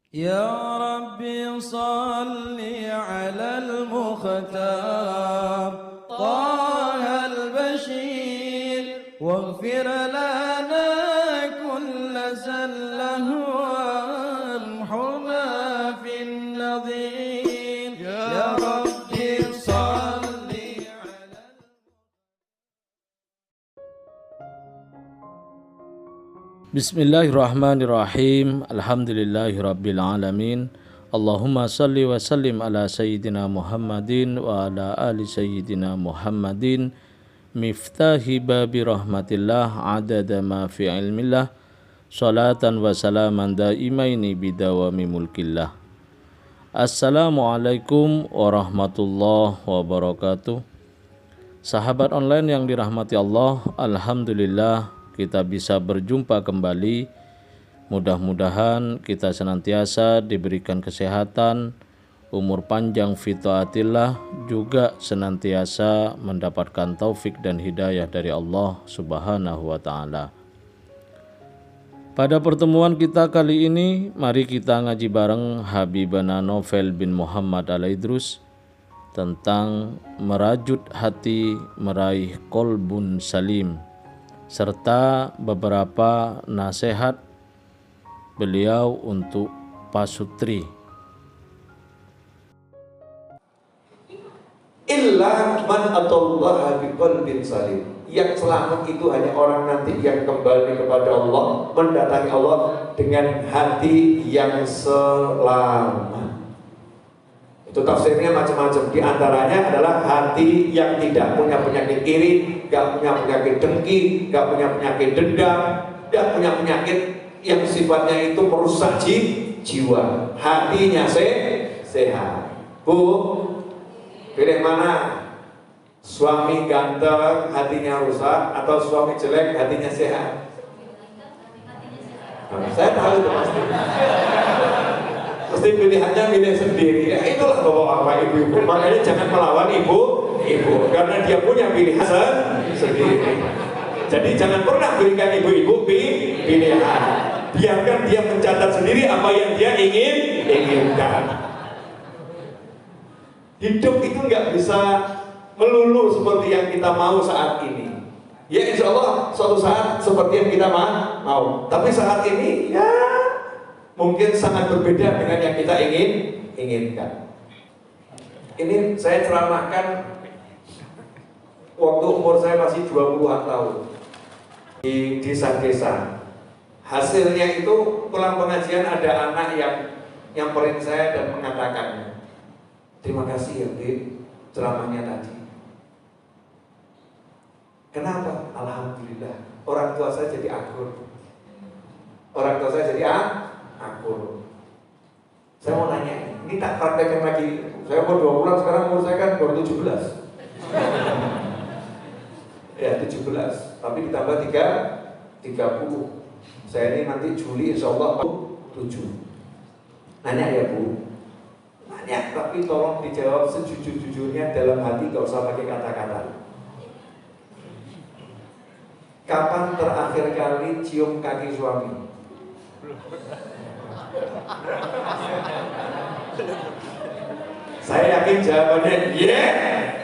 يا ربي صل على المختار طه البشير واغفر لنا كل زله وامحنا في النظير يا ربي صل على Bismillahirrahmanirrahim. Alhamdulillahirrabbilalamin. Allahumma salli wa sallim ala sayyidina Muhammadin wa ala ali sayyidina Muhammadin miftahi babi rahmatillah adada ma fi ilmillah salatan wa salaman daimaini bidawami mulkillah. Assalamualaikum warahmatullahi wabarakatuh. Sahabat online yang dirahmati Allah, alhamdulillah kita bisa berjumpa kembali. Mudah-mudahan kita senantiasa diberikan kesehatan, umur panjang fi taatillah, juga senantiasa mendapatkan taufik dan hidayah dari Allah Subhanahu wa taala. Pada pertemuan kita kali ini, mari kita ngaji bareng Habibana Novel bin Muhammad Al-Idrus tentang merajut hati meraih qalbun salim, serta beberapa nasihat beliau untuk pasutri. Illa man atallaha biqalbin salim. Yang selamat itu hanya orang nanti yang kembali kepada Allah, mendatangi Allah dengan hati yang selamat. Itu tafsirnya macam-macam. Di antaranya adalah hati yang tidak punya penyakit iri, gak punya penyakit dengki, gak punya penyakit dendam, gak punya penyakit yang sifatnya itu merusak jiwa. Hatinya sehat. Bu, pilih mana? Suami ganteng, hatinya rusak, atau suami jelek, hatinya sehat? Nah, saya tahu itu pasti. Pasti pilihannya milih sendiri. Ya, itulah bapak-bapak ibu-ibu. Makanya jangan melawan ibu-ibu, karena dia punya pilihan sendiri. Jadi jangan pernah berikan ibu-ibu pilihan. Biarkan dia mencatat sendiri apa yang dia inginkan. Hidup itu nggak bisa melulu seperti yang kita mau saat ini. Ya insya Allah suatu saat seperti yang kita mau. Tapi saat ini ya mungkin sangat berbeda dengan yang kita inginkan. Ini saya ceramahkan waktu umur saya masih 20-an tahun di desa-desa. Hasilnya itu pulang pengajian ada anak yang nyamperin saya dan mengatakan, terima kasih ya Bib, ceramahnya tadi. Kenapa? Alhamdulillah, orang tua saya jadi akur. Orang tua saya jadi akur. Saya mau nanya, ini tak praktekkan lagi. Saya umur 2 bulan, sekarang umur saya kan baru 17. Ya 17, tapi ditambah 30. Saya ini nanti Juli insya Allah 7. Nanya ya Bu, nanya, tapi tolong dijawab sejujur-jujurnya dalam hati, gak usah pakai kata-kata. Kapan terakhir kali cium kaki suami? Saya yakin jawabannya yeah.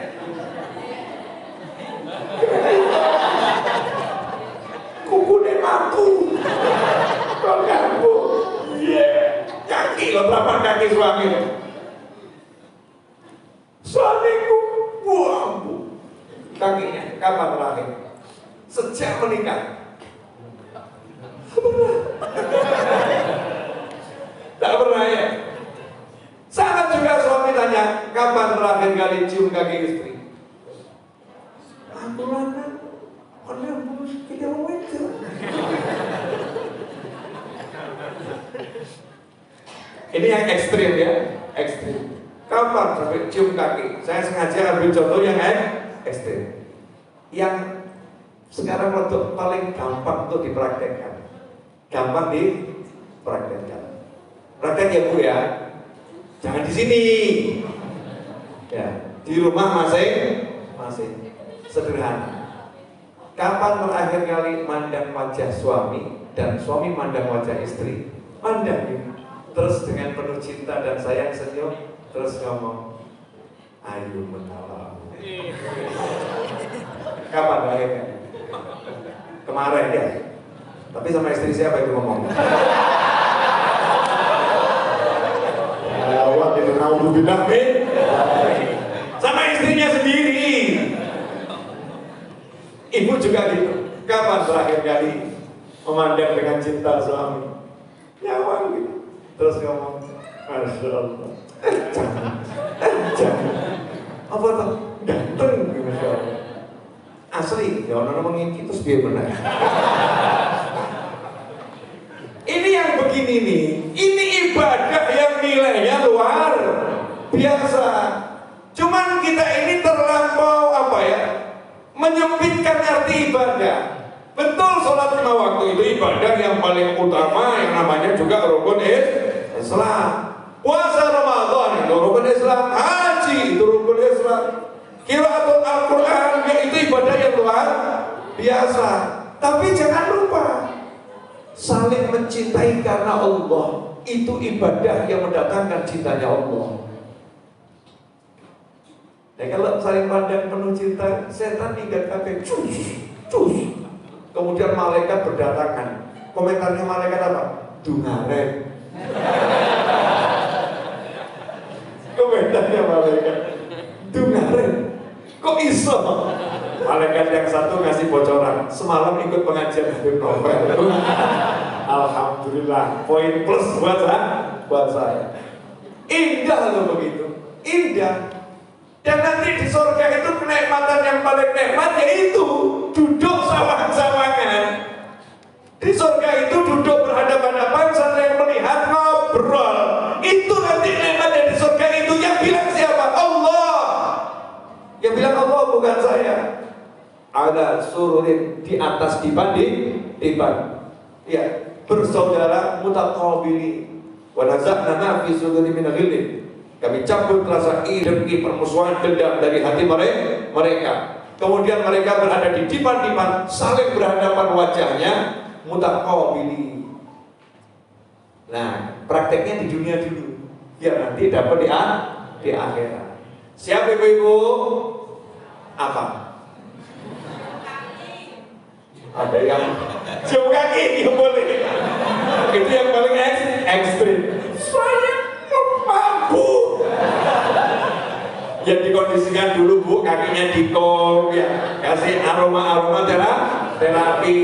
Kukunya mampu. Kalau kamu yeah. Kaki lo berapa kaki suami? Suamiku buang bu. Kakinya kapan terakhir? Sejak menikah. Tak pernah ya. Sangat juga suami tanya, kapan terakhir kali cium kaki istri? Ambulan, kita mau itu. Ini yang ekstrim ya, ekstrim. Kapan sampai cium kaki? Saya sengaja ambil contoh yang ekstrim. Yang sekarang untuk paling gampang untuk dipraktekkan. Gampang dipraktekkan. Praktek ya Bu ya. Jangan di sini. Ya, di rumah masing-masing. Sederhana. Kapan terakhir kali mandang wajah suami dan suami mandang wajah istri? Mandang ya. terus dengan penuh cinta dan sayang senyum, terus ngomong, ayo menolong. Kapan lahirnya? Kemarin ya. Tapi sama istri siapa itu ngomong? Awak itu naudzubillah min. Sama istrinya sendiri. Ibu juga gitu. Kapan terakhir kali memandang dengan cinta suami? Nyawang gitu. Terus ngomong, Masya Allah. Jangan. Apa tuh? Ganteng gitu, Masya Allah. Asli, ya orang ngomongin itu biar benar. Ini yang begini nih, ini ibadah yang nilainya luar biasa. Cuman kita ini terlampau apa ya, menyempitkan arti ibadah. Betul, sholat 5 waktu itu ibadah yang paling utama, yang namanya juga rukun Islam. Puasa Ramadan itu rukun Islam, haji itu rukun Islam, qiraatul Al-Quran itu ibadah yang luar biasa. Tapi jangan lupa, saling mencintai karena Allah itu ibadah yang mendatangkan cintanya Allah. Ya kalau saling pandang penuh cinta, setan minggat kabeh, cus. Kemudian malaikat berdatangan. Komentarnya malaikat apa? Dungaren. Komentarnya malaikat, Dungaren. Kok iso? Malaikat yang satu ngasih bocoran, semalam ikut pengajian Habib Novel. Alhamdulillah, poin plus buat saya. Indah loh begitu, indah. Dan nanti di surga itu kenikmatan yang paling nikmat yaitu duduk sawang-sawangan. Di surga itu duduk berhadapan-hadapan sambil melihat ngobrol. Itu nanti nikmatnya di surga itu. Yang bilang siapa? Allah. Yang bilang Allah bukan saya. Ada sururin di atas dipan. Ya, bersaudara mutaqabili. Wa naza'na ma fi suduri min ghillin. Kami cabut rasa iri, permusuhan, dendam dari hati mereka. Kemudian mereka berada di dipan-dipan, saling berhadapan wajahnya, mutaqabili. Nah, prakteknya di dunia dulu, biar nanti dapat di akhirat. Siap ibu-ibu? Apa? Ada yang cium kaki, ya boleh. Itu yang paling ekstrim. Saya mampu. Yang dikondisikan dulu bu, kakinya dikol, ya kasih aroma terapi.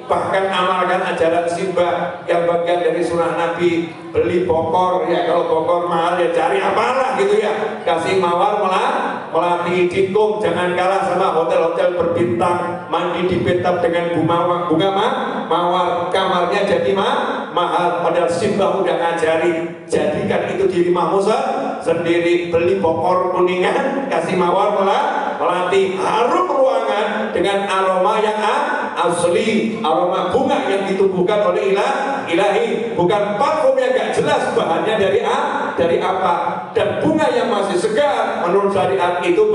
Bahkan amalkan ajaran Simbah yang bagian dari sunnah Nabi. Beli bokor, ya kalau bokor mahal ya cari apalah gitu ya. Kasih mawar melati dikung, jangan kalah sama hotel-hotel berbintang. Mandi di bathtub dengan bunga mawar, kamarnya jadi mahal. Padahal Simbah udah ngajari, jadikan itu di rumahmu sendiri. Beli bokor kuningan, kasih mawar melati, harum ruangan dengan aroma yang asli, aroma bunga yang ditumbuhkan oleh ilahi, bukan parfum yang gak jelas bahannya dari apa. Dan bunga yang masih segar menurut syariat itu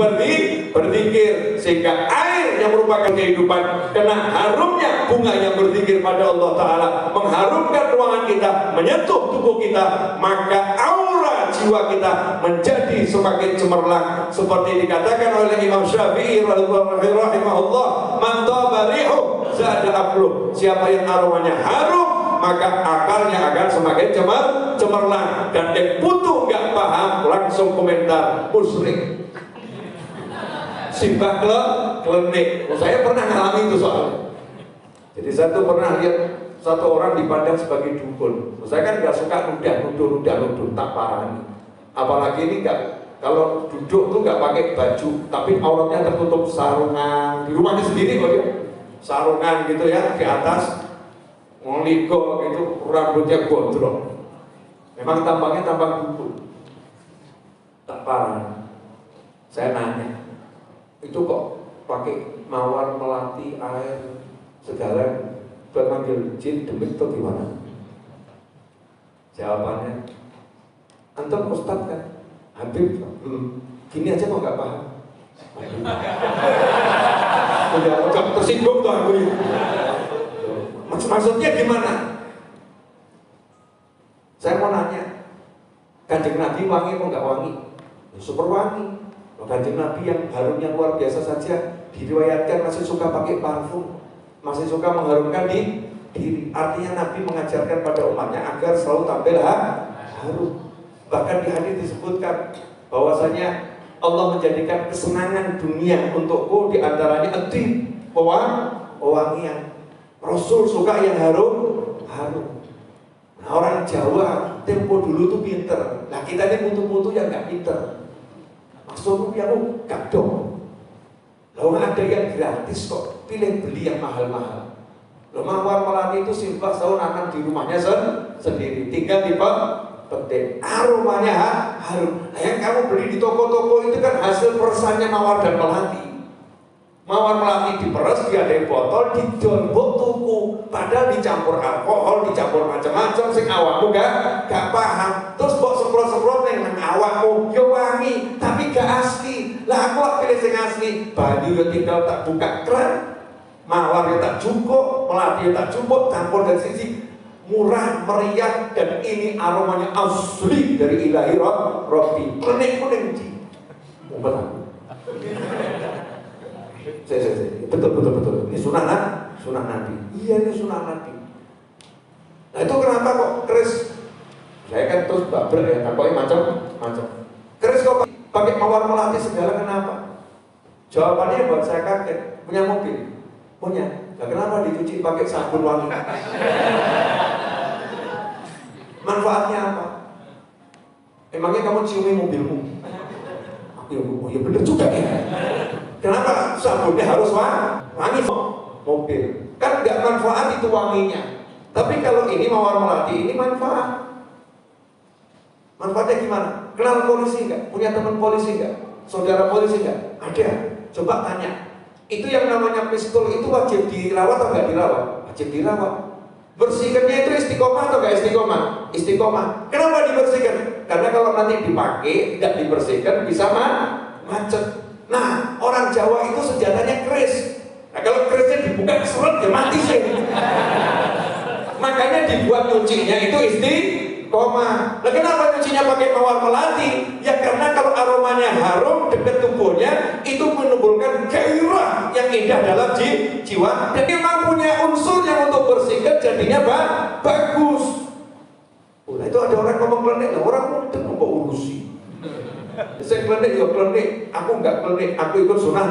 berzikir, sehingga air yang merupakan kehidupan kena harumnya bunga yang berzikir pada Allah Ta'ala mengharumkan ruangan kita, menyentuh tubuh kita, maka aura jiwa kita menjadi semakin cemerlang. Seperti dikatakan oleh Imam Syafi'i rahimahullah, man taba rihu zada aqluh. Siapa yang aromanya harum, maka akalnya akan semakin cemerlang. Dan yang butuh nggak paham langsung komentar musyrik. Simbah klinik. Saya pernah ngalami itu soalnya. Jadi saya tuh pernah lihat satu orang dipandang sebagai dukun. Saya kan nggak suka nuduh, tak parah. Apalagi ini nggak, kalau duduk tuh nggak pakai baju, tapi auratnya tertutup sarungan. Di rumahnya sendiri kok ya, sarungan gitu ya, di atas ngeligo gitu, rambutnya gondrong. Memang tampangnya tampang dukun, tak parah. Saya nanya, itu kok pakai mawar melati air segala buat manggil jin demit atau gimana? Jawabannya, antum ustad kan? Habib, gini aja kok nggak paham. Udah tersinggung tuh aku. Maksudnya gimana? Saya mau nanya, Kanjeng Nabi wangi apa enggak wangi? Super wangi. Kanjeng Nabi yang harumnya luar biasa saja diriwayatkan masih suka pakai parfum, masih suka mengharumkan diri. Artinya Nabi mengajarkan pada umatnya agar selalu tampil harum. Bahkan di hadis disebutkan bahwasanya Allah menjadikan kesenangan dunia untukku di antaranya adib, pewangian. Rasul suka yang harum. Nah, orang Jawa tempo dulu tuh pinter. Nah kita ini mutu-mutu yang nggak pinter. Maksudku yang gak dong. Lalu ada yang gratis kok, pilih beli yang mahal-mahal. Lalu Mawar Melati itu Silva selalu nanam di rumahnya sendiri, tinggal di petik. Aromanya harum. Nah, yang kamu beli di toko-toko itu kan hasil peresannya Mawar dan Melati. Mawar Melati diperes, dia ada botol, didombok tuku. Padahal dicampur alkohol, dicampur macam-macam. Sing awakmu gak paham. Terus kok semprot-semprot nang awakmu, yo wangi, tapi gak asli. Lah aku pilih sing asli. Banyu yo tinggal tak buka keran, mawar yo tak cukup, melati yo tak cukup, campur dari sisi murah meriah dan ini aromanya asli dari ilahi Rabbi. Kuning di. Umpet aku. Betul. Ini sunnah Nabi. Iya, ini sunnah Nabi. Nah itu kenapa kok keris? Saya kan terus baber ya, takutnya macam-macam. Keris kok pakai Mawar Melati segala kenapa? Jawabannya buat saya kaget. Punya mobil? Punya. Nah, kenapa dicuci pakai sabun wangi? Manfaatnya apa? Emangnya kamu ciumi mobilmu? Oh ya bener juga ya. Kenapa sabunnya harus wangi mobil? Kan nggak manfaat itu wanginya. Tapi kalau ini Mawar Melati ini manfaat. Manfaatnya gimana? Kenal polisi nggak? Punya teman polisi nggak? Saudara polisi nggak? Ada. Coba tanya. Itu yang namanya pistol itu wajib dirawat atau nggak dirawat? Wajib dirawat. Bersihkannya itu istiqomah atau nggak istiqomah? Istiqomah. Kenapa dibersihkan? Karena kalau nanti dipakai tidak dibersihkan bisa macet. Nah, orang Jawa itu senjatanya keris. Nah, kalau kerisnya dibuka seret ya mati sih. Makanya dibuat nyucinya itu istiqomah. Nah, kenapa nyucinya pakai Mawar Melati? Ya karena kalau aromanya harum dekat tubuhnya itu menimbulkan gairah yang indah dalam jiwa. Dan memang punya unsur yang untuk bersihkan jadinya bagus. Nah, itu ada orang ngomong klenik, orang mungkin mau urusi. Saya klenik ya klenik, aku enggak klenik, aku ikut sunnah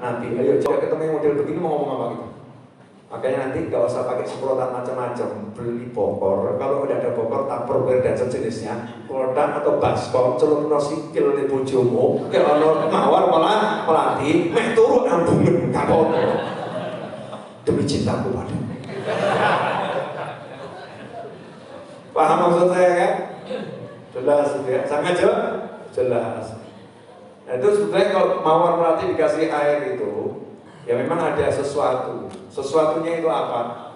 nanti. Ayo coba ketemu model begini mau ngomong apa gitu. Makanya nanti gak usah pakai semprotan macam-macam, beli bokor. Kalau udah ada bokor, tupperware dan sejenisnya, produk atau baskom, celupno sikil di bojomu, kalau Mawar Melati, meh turu ambungen kapok. Demi cintaku padamu. Paham maksud saya kan? Jelas ya, sangat jelas. Nah itu sebenarnya kalau Mawar Melati dikasih air itu, ya memang ada sesuatu. Sesuatunya itu apa?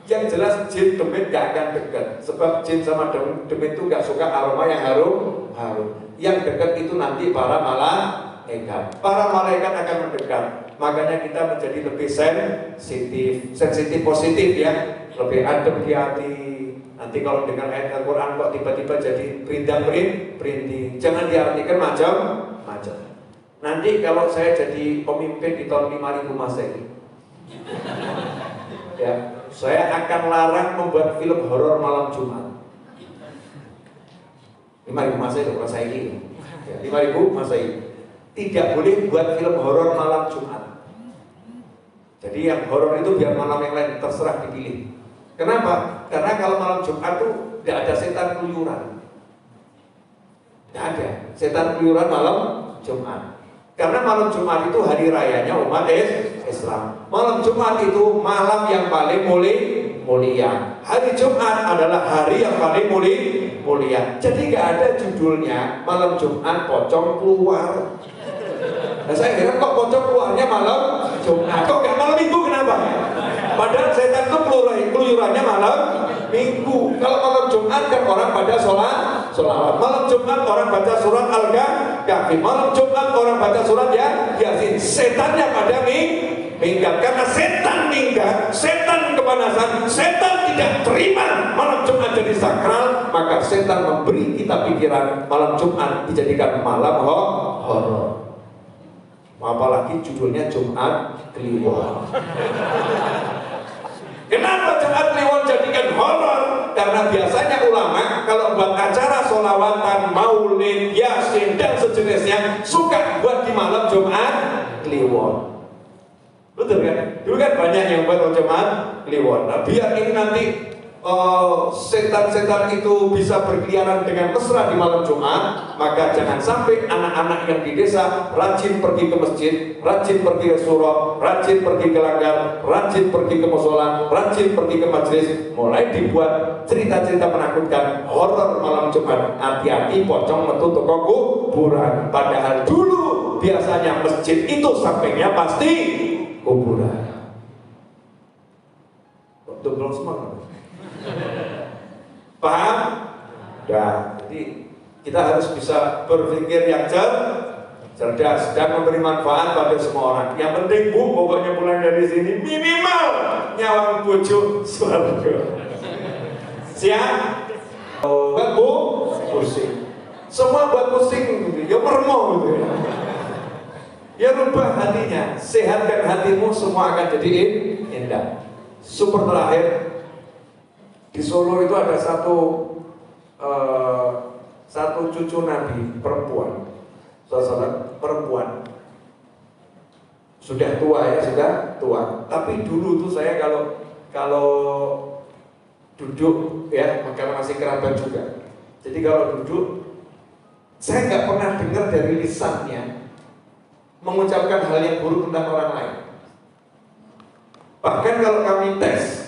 Yang jelas jin demit gak akan dekat. Sebab jin sama demit itu gak suka aroma yang harum. Yang dekat itu nanti para malaikat. Para malaikat akan mendekat. Makanya kita menjadi lebih sensitif positif ya, lebih adem di hati. Nanti kalau dengar ayat Al-Quran kok tiba-tiba jadi perintah-perintah, jangan diartikan macam-macam. Nanti kalau saya jadi pemimpin di tahun 5000 Masehi, ya, saya akan larang membuat film horor malam Jumat. 5000 Masehi itu saya ini, ya, 5000 Masehi. Tidak boleh buat film horor malam Jumat. Jadi yang horor itu biar malam yang lain terserah dipilih. Kenapa? Karena kalau malam Jumat tuh tidak ada setan keluyuran. Tidak ada setan keluyuran malam Jumat. Karena malam Jumat itu hari rayanya umat Islam. Malam Jumat itu malam yang paling mulia. Hari Jumat adalah hari yang paling mulia. Jadi nggak ada judulnya malam Jumat pocong keluar. Nah saya kira kok pocong keluarnya malam Jumat, kok nggak malam Minggu kenapa? Padahal setan itu keluyurannya malam Minggu. Kalau malam Jumat kan orang pada sholawat. Malam Jumat orang baca surat Al-Kahfi. Malam Jumat orang baca surat Yasin. Setannya pada minggat. Karena setan minggat, setan kepanasan, setan tidak terima malam Jumat jadi sakral, maka maka setan memberi kita pikiran malam Jumat dijadikan malam horor. Apalagi judulnya Jumat Kliwon. Kenapa Jumat Kliwon jadikan horor? Karena biasanya ulama kalau buat acara sholawatan, maulid, yasin dan sejenisnya suka buat di malam Jumat Kliwon. Betul kan? Dulu kan banyak yang buat Jumat Kliwon. Nah, biar ini nanti setan-setan itu bisa berkeliaran dengan mesra di malam Jumat, maka jangan sampai anak-anak yang di desa rajin pergi ke masjid, rajin pergi ke surau, rajin pergi ke langgar, rajin pergi ke musola, rajin pergi ke majelis, mulai dibuat cerita-cerita menakutkan, horor malam Jumat. Hati-hati pocong metu toko kuburan. Padahal dulu biasanya masjid itu sampingnya pasti kuburan. Double semangat. Paham? Nah, jadi kita harus bisa berpikir yang cerdas dan memberi manfaat pada semua orang. Yang penting Bu, pokoknya pulang dari sini minimal nyawang bojo surga. Siap? Buat Bu, pusing. Semua buat pusing, ya mermo gitu ya. Ya rubah hatinya, sehatkan hatimu, semua akan jadi indah. Super terakhir. Di Solo itu ada satu cucu Nabi perempuan, saudara perempuan, sudah tua ya, sudah tua. Tapi dulu tuh saya kalau duduk ya, karena masih kerabat juga. Jadi kalau duduk, saya nggak pernah dengar dari lisannya mengucapkan hal yang buruk tentang orang lain. Bahkan kalau kami tes.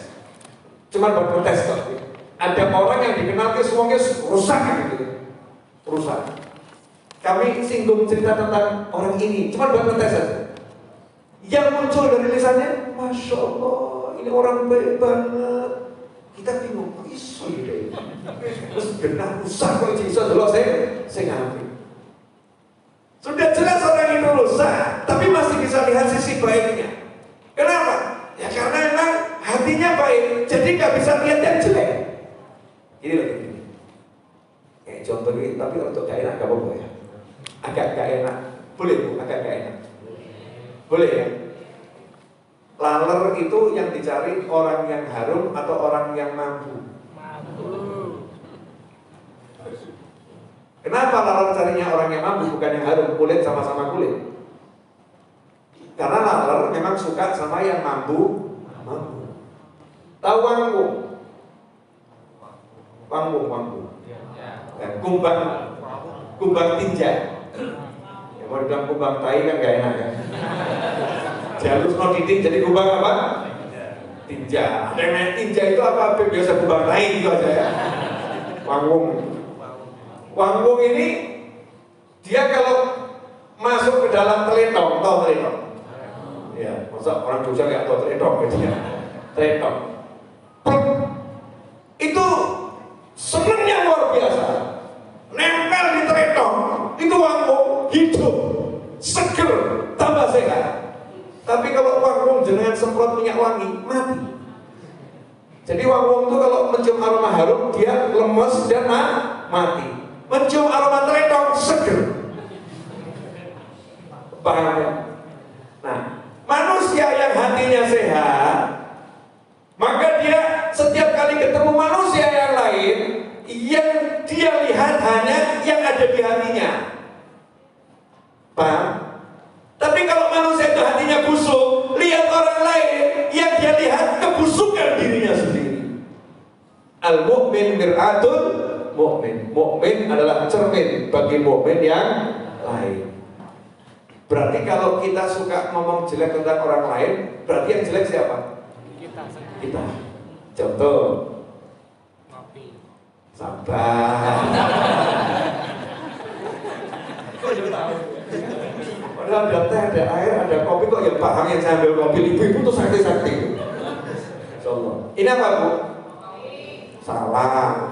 Cuma buat tes kok. Ada orang yang dikenal ke semuanya rusak gitu. Rusak. Kami singgung cerita tentang orang ini, cuma buat tes saja. Yang muncul dari lisannya, Masya Allah, ini orang baik banget. Kita bingung, kok iso ya? Terus benar rusak kok iso dulu saya ngerti. Sudah jelas orang itu rusak, tapi masih bisa lihat sisi baiknya. Kenapa? Ya karena memang hatinya baik, jadi nggak bisa lihat yang jelek. Ini loh ini. Kayak contoh ini, tapi untuk gak enak gak apa-apa ya. Agak gak enak, boleh Bu, agak gak enak. Boleh ya. Laler itu yang dicari orang yang harum atau orang yang mampu? Kenapa laler carinya orang yang mampu bukan yang harum? Kulit sama-sama kulit. Karena laler memang suka sama yang mampu. Tahu wanggung? Wanggung. Kumbang tinja. Ya mau dibilang kumbang tai kan gak enak ya. Jalur no titik jadi kumbang apa? Tinja. Ada yang naik tinja itu apa? Biasa kumbang tai itu aja ya. Wanggung ini dia kalau masuk ke dalam teletong, tahu teletong? Ya, masa orang Jogja nggak tahu teletong gitu ya. Teletong. Itu senangnya luar biasa. Nempel di teletong, itu wanggung hidup, seger, tambah sehat. Tapi kalau wanggung dengan semprot minyak wangi, mati. Jadi wanggung itu kalau mencium aroma harum, dia lemes dan mati. Mencium aroma teletong, seger. Paham ya? Nah, manusia yang hatinya sehat, maka dia setiap kali ketemu manusia yang lain, yang dia lihat hanya yang ada di hatinya. Paham? Tapi kalau manusia itu hatinya busuk, lihat orang lain, yang dia lihat kebusukan dirinya sendiri. Al-mu'min mir'atul mu'min. Mu'min adalah cermin bagi mu'min yang lain. Berarti kalau kita suka ngomong jelek tentang orang lain, berarti yang jelek siapa? Kita. Contoh. Sabar. Padahal ada teh, ada air, ada kopi, kok ya paham yang saya ambil kopi. Ibu-ibu tuh sakti-sakti. Insyaallah. Ini apa Bu? Salah.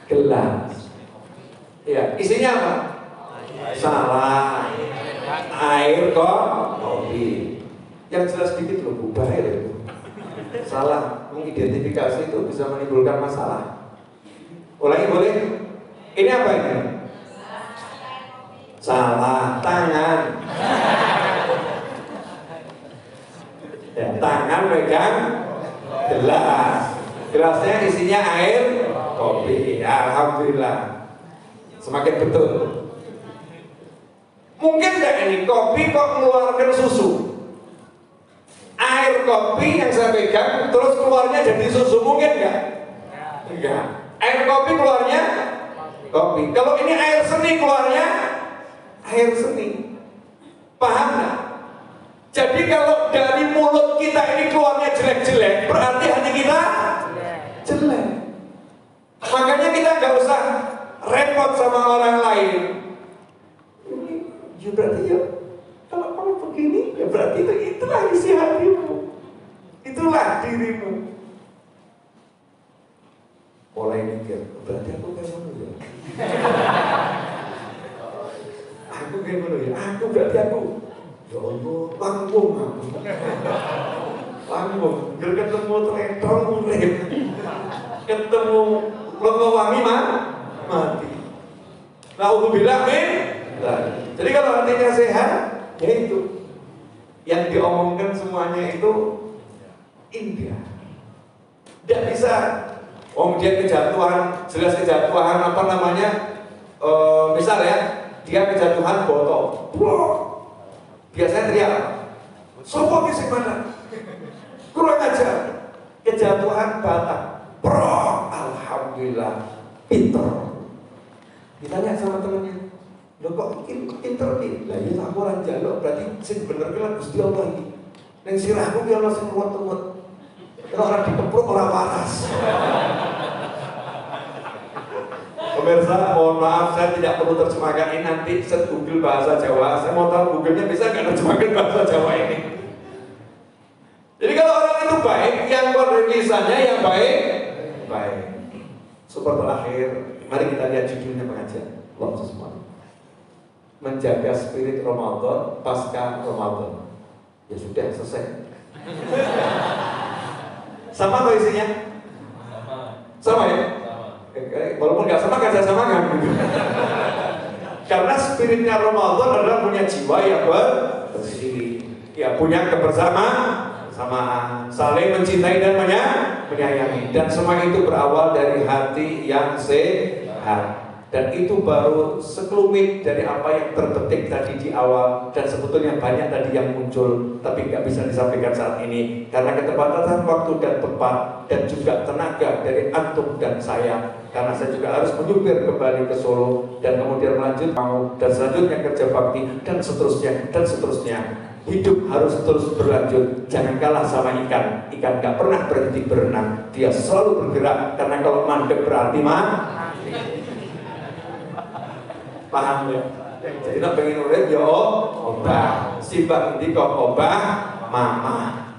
Gelas. Ya, isinya apa? Salah. Air kok kopi. Yang jelas dikit loh Bu, bahaya itu. salah mengidentifikasi itu bisa menimbulkan masalah. Ulangi boleh? Ini apa ini? Salah tangan. Ya, tangan pegang gelas. Gelasnya isinya air kopi. Alhamdulillah. Semakin betul. Mungkin enggak ini kopi kok mengeluarkan susu? Air kopi yang saya pegang terus keluarnya jadi susu, mungkin enggak? Enggak. Air kopi keluarnya kopi. Kalau ini air seni keluarnya air seni. Paham enggak? Jadi kalau dari mulut kita ini keluarnya jelek-jelek, berarti hati kita jelek. Makanya kita nggak usah repot sama orang lain. Ya berarti ya, kalau kamu begini, ya berarti itulah isi hatimu, itulah dirimu. Mulai mikir, berarti aku kayak mana ya? Aku kayak mana ya? Aku berarti aku. Ya Allah, panggung aku. Panggung, ketemu teledong urip. Ketemu lego wangi mati. Nauzubillah min. Jadi kalau hatinya sehat, ya itu yang diomongkan semuanya itu indah. Tidak bisa, dia kejatuhan, jelas kejatuhan apa namanya? Misal ya, dia kejatuhan botol. Biasanya teriak, sopo ki sing mana? Kurang ajar. Kejatuhan bata. Bro, alhamdulillah pinter. Ditanya sama temannya, lo kok pinter ki? Lah iya aku ora njaluk, berarti sing bener ki lah Gusti Allah iki. Ning sirahku ki ana sing ruwet-ruwet. Ora dikepruk ora waras. Pemirsa, mohon maaf saya tidak perlu terjemahkan ini, nanti set Google bahasa Jawa. Saya mau tahu Google-nya bisa nggak terjemahkan bahasa Jawa ini. Jadi kalau orang itu baik, yang kisahnya yang baik. Super terakhir, mari kita lihat judulnya pengajian. Allah semua. Menjaga spirit Ramadan pasca Ramadan. Ya sudah selesai. Sama apa isinya? Sama ya? Walaupun nggak sama kan saya samakan. Karena spiritnya Ramadan adalah punya jiwa yang bersih, ya punya kebersamaan, saling mencintai dan menyayangi, dan semua itu berawal dari hati yang sehat. Dan itu baru sekelumit dari apa yang terbetik tadi di awal, dan sebetulnya banyak tadi yang muncul tapi nggak bisa disampaikan saat ini karena keterbatasan waktu dan tempat, dan juga tenaga dari antum dan saya, karena saya juga harus menyupir kembali ke Solo dan kemudian melanjut dan selanjutnya kerja bakti dan seterusnya dan seterusnya. Hidup harus terus berlanjut, jangan kalah sama ikan. Ikan nggak pernah berhenti berenang, dia selalu bergerak, karena kalau mandek berarti paham ya? Jadi nak pengen urip ya obah, sibak nanti kok obah mama.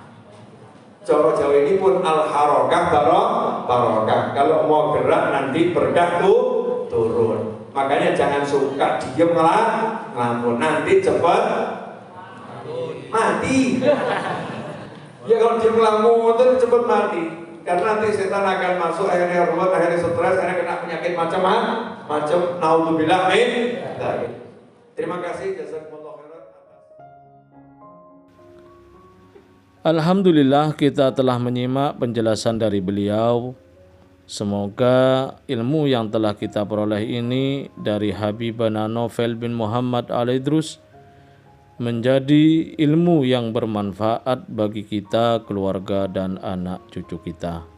Coro Jawa ini pun al harokah barokah. Kalau mau gerak nanti berkah tuh turun. Makanya jangan suka diem ngelamun, nanti cepat mati. Ya kalau diem ngelamun itu cepat mati. Karena nanti setan akan masuk, akhirnya ruwet, akhirnya stres, akhirnya kena penyakit macam-macam. Naudzubillah min. Terima kasih, jazakumullah khairan. Alhamdulillah kita telah menyimak penjelasan dari beliau. Semoga ilmu yang telah kita peroleh ini dari Habibana Novel bin Muhammad Al-Idrus menjadi ilmu yang bermanfaat bagi kita, keluarga, dan anak cucu kita.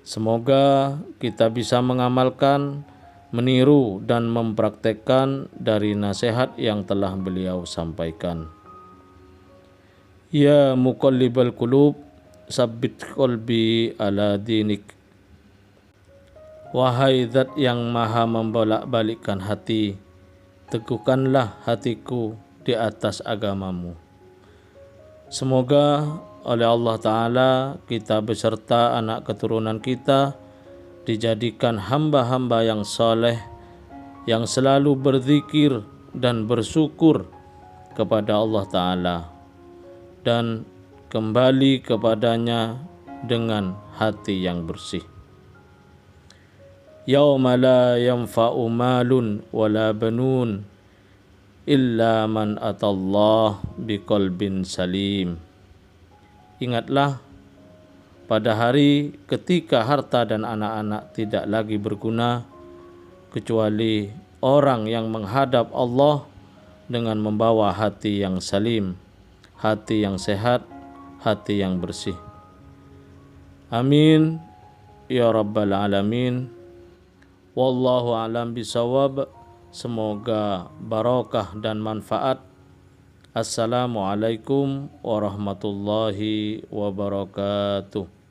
Semoga kita bisa mengamalkan, meniru, dan mempraktekkan dari nasihat yang telah beliau sampaikan. Ya muqallibal qulub, sabbit qalbi ala dinik. Wahai zat yang maha membolak-balikkan hati, teguhkanlah hatiku di atas agamamu. Semoga oleh Allah Ta'ala kita beserta anak keturunan kita dijadikan hamba-hamba yang soleh, yang selalu berzikir dan bersyukur kepada Allah Ta'ala, dan kembali kepadanya dengan hati yang bersih. Yauma la yanfa'u malun wala banun illa man atallah biqalbin salim. Ingatlah pada hari ketika harta dan anak-anak tidak lagi berguna kecuali orang yang menghadap Allah dengan membawa hati yang salim, hati yang sehat, hati yang bersih. Amin ya rabbal alamin. Wallahu a'lam bisawab. Semoga barokah dan manfaat. Assalamualaikum warahmatullahi wabarakatuh.